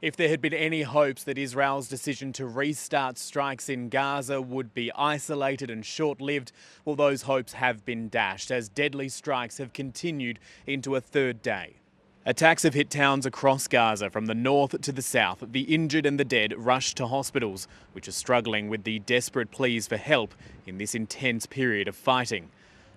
If there had been any hopes that Israel's decision to restart strikes in Gaza would be isolated and short-lived, well, those hopes have been dashed as deadly strikes have continued into a third day. Attacks have hit towns across Gaza from the north to the south. The injured and the dead rushed to hospitals, which are struggling with the desperate pleas for help in this intense period of fighting.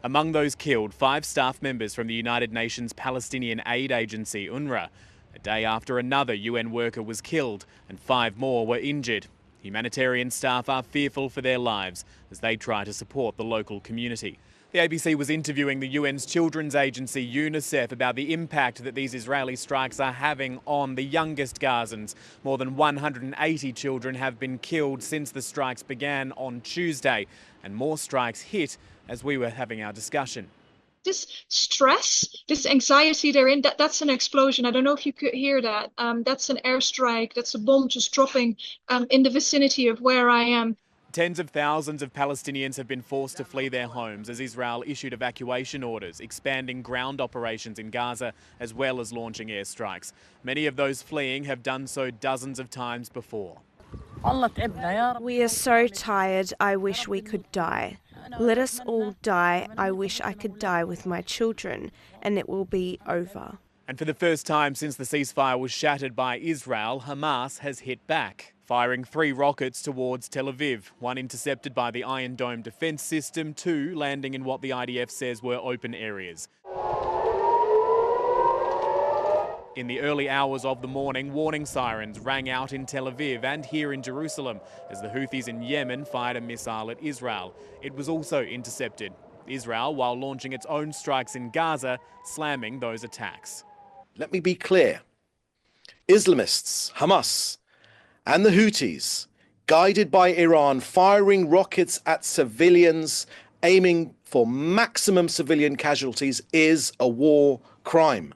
Among those killed, 5 staff members from the United Nations Palestinian aid agency, UNRWA, a day after another UN worker was killed and 5 more were injured. Humanitarian staff are fearful for their lives as they try to support the local community. The ABC was interviewing the UN's children's agency UNICEF about the impact that these Israeli strikes are having on the youngest Gazans. More than 180 children have been killed since the strikes began on Tuesday, and more strikes hit as we were having our discussion. This stress, this anxiety they're in, that's an explosion. I don't know if you could hear that. That's an airstrike. That's a bomb just dropping in the vicinity of where I am. Tens of thousands of Palestinians have been forced to flee their homes as Israel issued evacuation orders, expanding ground operations in Gaza as well as launching airstrikes. Many of those fleeing have done so dozens of times before. We are so tired, I wish we could die. Let us all die. I wish I could die with my children, and it will be over. And for the first time since the ceasefire was shattered by Israel, Hamas has hit back, firing 3 rockets towards Tel Aviv, 1 intercepted by the Iron Dome defence system, 2 landing in what the IDF says were open areas. In the early hours of the morning, warning sirens rang out in Tel Aviv and here in Jerusalem as the Houthis in Yemen fired a missile at Israel. It was also intercepted. Israel, while launching its own strikes in Gaza, slamming those attacks. Let me be clear. Islamists, Hamas, and the Houthis, guided by Iran, firing rockets at civilians, aiming for maximum civilian casualties, is a war crime.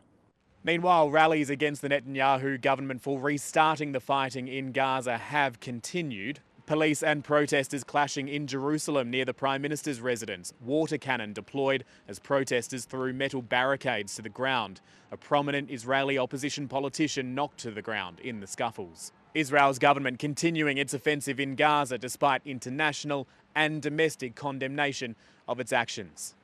Meanwhile, rallies against the Netanyahu government for restarting the fighting in Gaza have continued. Police and protesters clashing in Jerusalem near the Prime Minister's residence. Water cannon deployed as protesters threw metal barricades to the ground. A prominent Israeli opposition politician knocked to the ground in the scuffles. Israel's government continuing its offensive in Gaza despite international and domestic condemnation of its actions.